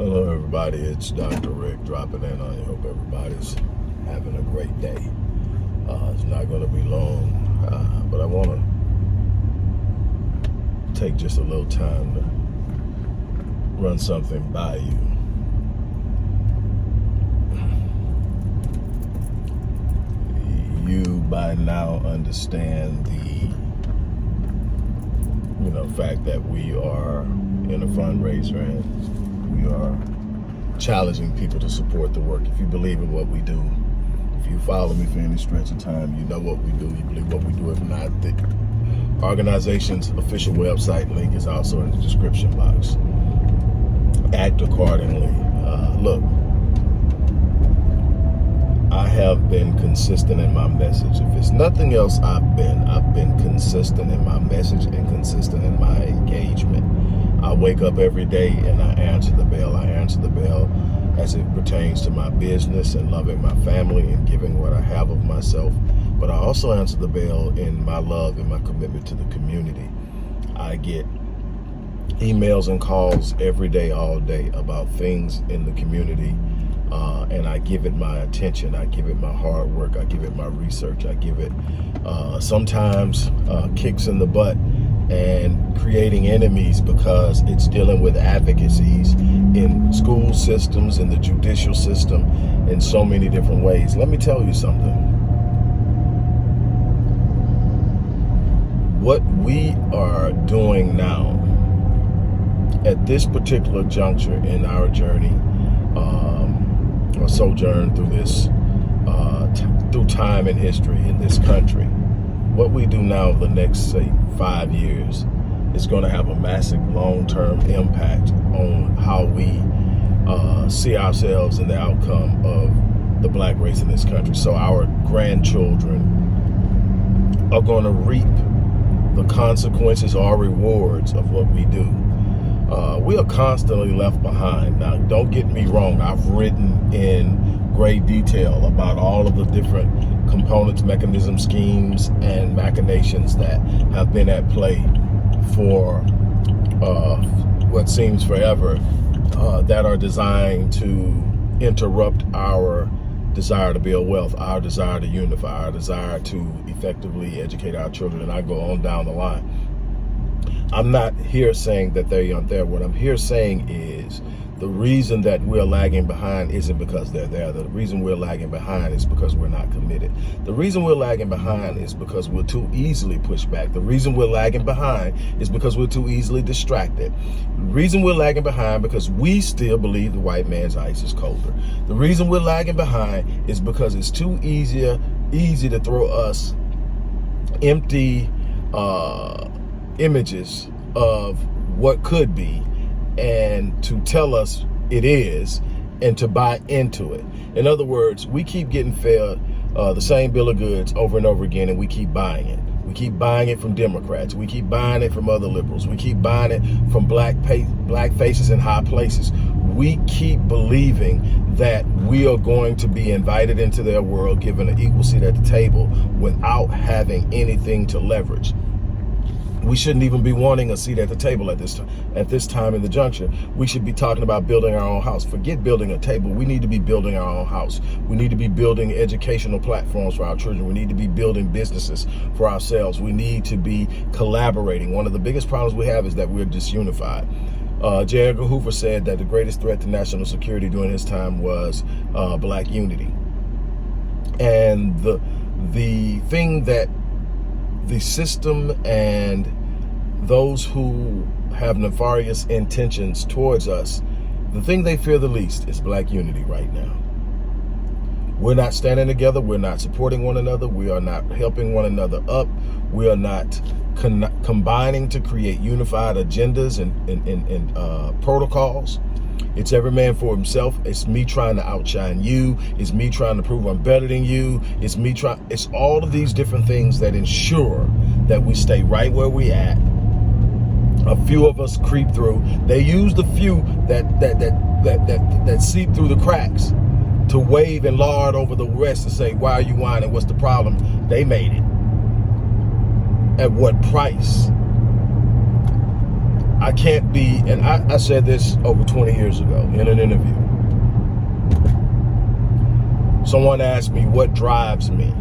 Hello everybody, it's Dr. Rick dropping in. I hope everybody's having a great day. It's not going to be long, but I want to take just a little time to run something by you. You by now understand the fact that we are in a fundraiser and we are challenging people to support the work. If you believe in what we do, if you follow me for any stretch of time, you know what we do, you believe what we do. If not, the organization's official website link is also in the description box. Act accordingly. Look, I have been consistent in my message. If it's nothing else, I've been consistent in my message and consistent in my engagement. I wake up every day and I answer the bell. I answer the bell as it pertains to my business and loving my family and giving what I have of myself. But I also answer the bell in my love and my commitment to the community. I get emails and calls every day, all day about things in the community. And I give it my attention. I give it my hard work. I give it my research. I give it sometimes kicks in the butt and creating enemies because it's dealing with advocacies in school systems, in the judicial system, in so many different ways. Let me tell you something. What we are doing now at this particular juncture in our journey, or sojourn through this, through time and history in this country, what we do now the next, say, 5 years is going to have a massive long-term impact on how we see ourselves in the outcome of the black race in this country. So our grandchildren are going to reap the consequences or rewards of what we do. We are constantly left behind. Now, don't get me wrong. I've written in great detail about all of the different components, mechanisms, schemes, and machinations that have been at play for what seems forever, that are designed to interrupt our desire to build wealth, our desire to unify, our desire to effectively educate our children, and I go on down the line. I'm not here saying that they aren't there. What I'm here saying is the reason that we're lagging behind isn't because they're there. The reason we're lagging behind is because we're not committed. The reason we're lagging behind is because we're too easily pushed back. The reason we're lagging behind is because we're too easily distracted. The reason we're lagging behind because we still believe the white man's ice is colder. The reason we're lagging behind is because it's too easy to throw us empty images of what could be and to tell us it is and to buy into it. In other words, we keep getting fed the same bill of goods over and over again, and we keep buying it. We keep buying it from Democrats. We keep buying it from other liberals. We keep buying it from black faces in high places. We keep believing that we are going to be invited into their world, given an equal seat at the table without having anything to leverage. We shouldn't even be wanting a seat at the table at this time in the juncture. We should be talking about building our own house. Forget building a table. We need to be building our own house. We need to be building educational platforms for our children. We need to be building businesses for ourselves. We need to be collaborating. One of the biggest problems we have is that we're disunified. J. Edgar Hoover said that the greatest threat to national security during his time was black unity. And the thing that the system and those who have nefarious intentions towards us, the thing they fear the least is black unity right now. We're not standing together. We're not supporting one another. We are not helping one another up. We are not combining to create unified agendas and protocols. It's every man for himself. It's me trying to outshine you. It's me trying to prove I'm better than you. It's all of these different things that ensure that we stay right where we at. A few of us creep through. They use the few that seep through the cracks to wave and lord over the rest and say, why are you whining? What's the problem? They made it. At what price? I can't be, and I said this over 20 years ago in an interview. Someone asked me what drives me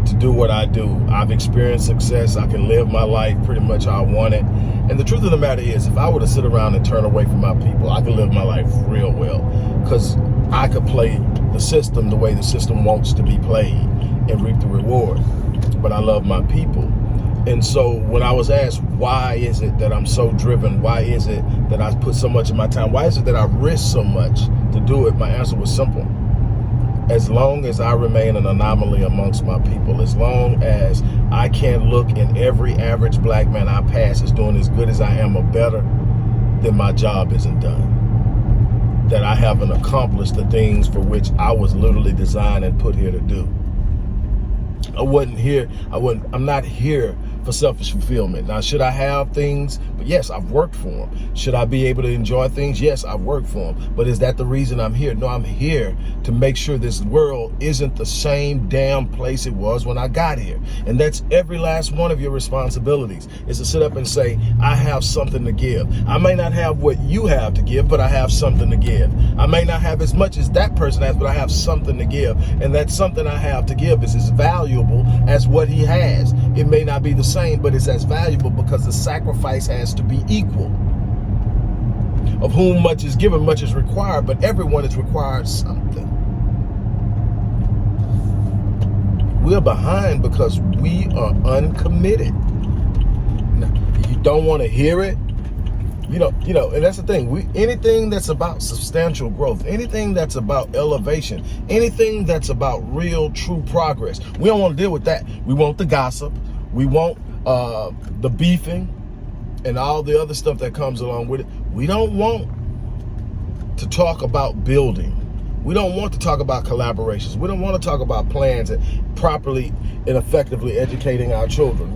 to do what I do. I've experienced success. I can live my life pretty much how I want it. And the truth of the matter is, if I were to sit around and turn away from my people, I could live my life real well, because I could play the system the way the system wants to be played and reap the reward. But I love my people. And so when I was asked, why is it that I'm so driven? Why is it that I put so much of my time? Why is it that I risk so much to do it? My answer was simple. As long as I remain an anomaly amongst my people, as long as I can't look in every average black man I pass as doing as good as I am or better, then my job isn't done. That I haven't accomplished the things for which I was literally designed and put here to do. I'm not here for selfish fulfillment. Now, should I have things? But yes, I've worked for them. Should I be able to enjoy things? Yes, I've worked for them. But is that the reason I'm here? No, I'm here to make sure this world isn't the same damn place it was when I got here. And that's every last one of your responsibilities, is to sit up and say, I have something to give. I may not have what you have to give, but I have something to give. I may not have as much as that person has, but I have something to give. And that something I have to give is as valuable as what he has. It may not be the same, but it's as valuable, because the sacrifice has to be equal. Of whom much is given, much is required, but everyone is required something. We're behind because we are uncommitted. Now, you don't want to hear it. You know, and that's the thing. Anything that's about substantial growth, anything that's about elevation, anything that's about real, true progress, we don't want to deal with that. We want the gossip. We want the beefing and all the other stuff that comes along with it. We don't want to talk about building. We don't want to talk about collaborations. We don't want to talk about plans and properly and effectively educating our children.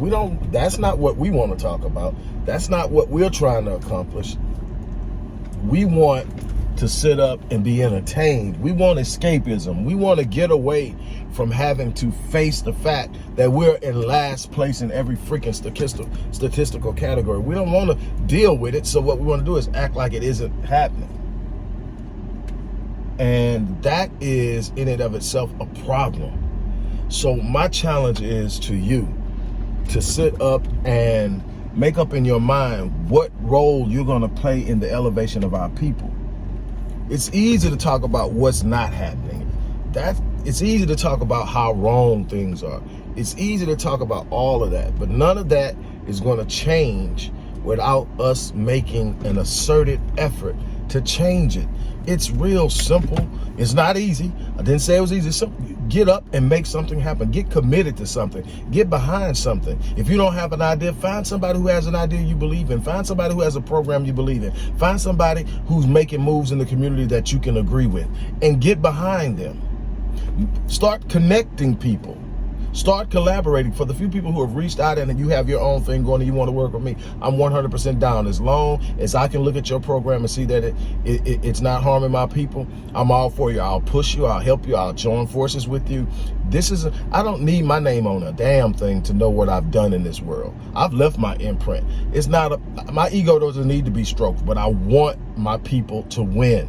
That's not what we want to talk about. That's not what we're trying to accomplish. We want to sit up and be entertained. We want escapism. We want to get away from having to face the fact that we're in last place in every freaking statistical category. We don't want to deal with it. So what we want to do is act like it isn't happening. And that is in and of itself a problem. So my challenge is to you to sit up and make up in your mind what role you're going to play in the elevation of our people. It's easy to talk about what's not happening. It's easy to talk about how wrong things are. It's easy to talk about all of that, but none of that is going to change without us making an asserted effort to change it. It's real simple. It's not easy. I didn't say it was easy. So get up and make something happen. Get committed to something. Get behind something. If you don't have an idea, find somebody who has an idea you believe in. Find somebody who has a program you believe in. Find somebody who's making moves in the community that you can agree with, and get behind them. Start connecting people. Start collaborating. For the few people who have reached out and you have your own thing going and you want to work with me, I'm 100% down. As long as I can look at your program and see that it's not harming my people, I'm all for you. I'll push you. I'll help you. I'll join forces with you. I don't need my name on a damn thing to know what I've done in this world. I've left my imprint. My ego doesn't need to be stroked, but I want my people to win.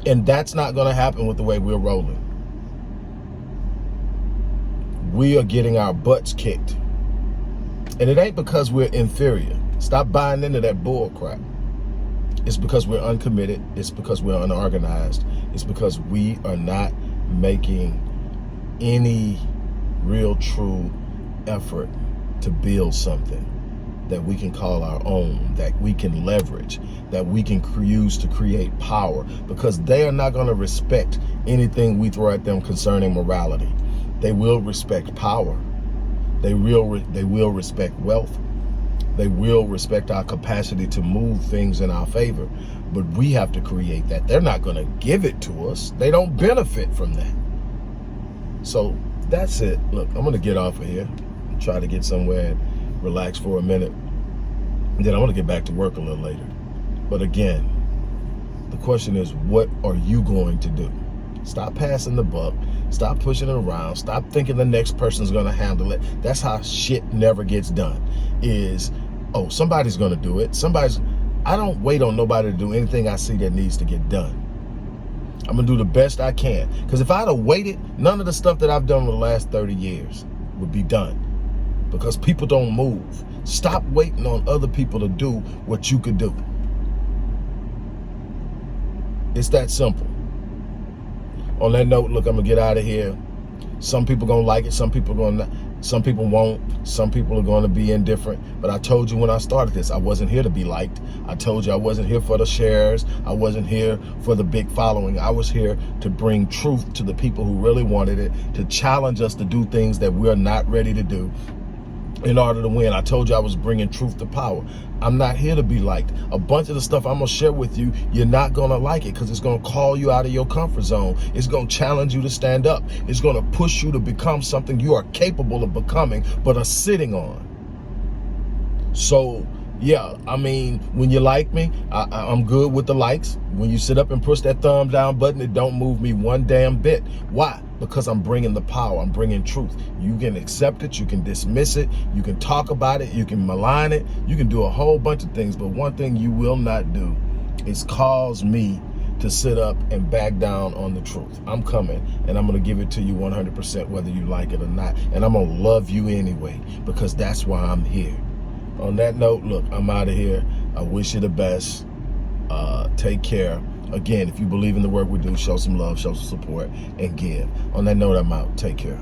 And that's not going to happen with the way we're rolling. We are getting our butts kicked. And it ain't because we're inferior. Stop buying into that bull crap. It's because we're uncommitted. It's because we're unorganized. It's because we are not making any real, true effort to build something that we can call our own, that we can leverage, that we can use to create power, because they are not going to respect anything we throw at them concerning morality. They will respect power. They will respect wealth. They will respect our capacity to move things in our favor. But we have to create that. They're not going to give it to us. They don't benefit from that. So that's it. Look, I'm going to get off of here, try to get somewhere and relax for a minute. And then I'm going to get back to work a little later. But again, the question is, what are you going to do? Stop passing the buck. Stop pushing it around. Stop thinking the next person's going to handle it. That's how shit never gets done. Is oh, somebody's going to do it. I don't wait on nobody to do anything I see that needs to get done. I'm going to do the best I can. Because if I'd have waited, none of the stuff that I've done for the last 30 years would be done. Because people don't move. Stop waiting on other people to do what you could do. It's that simple. On that note, look, I'm going to get out of here. Some people going to like it. Some people won't. Some people are going to be indifferent. But I told you when I started this, I wasn't here to be liked. I told you I wasn't here for the shares. I wasn't here for the big following. I was here to bring truth to the people who really wanted it, to challenge us to do things that we're not ready to do in order to win. I told you I was bringing truth to power. I'm not here to be liked. A bunch of the stuff I'm going to share with you, you're not going to like it because it's going to call you out of your comfort zone. It's going to challenge you to stand up. It's going to push you to become something you are capable of becoming but are sitting on. So, yeah, I mean, when you like me, I'm good with the likes. When you sit up and push that thumb down button, it don't move me one damn bit. Why? Because I'm bringing the power. I'm bringing truth. You can accept it. You can dismiss it. You can talk about it. You can malign it. You can do a whole bunch of things. But one thing you will not do is cause me to sit up and back down on the truth. I'm coming, and I'm going to give it to you 100% whether you like it or not. And I'm going to love you anyway because that's why I'm here. On that note, look, I'm out of here. I wish you the best. Take care. Again, if you believe in the work we do, show some love, show some support, and give. On that note, I'm out. Take care.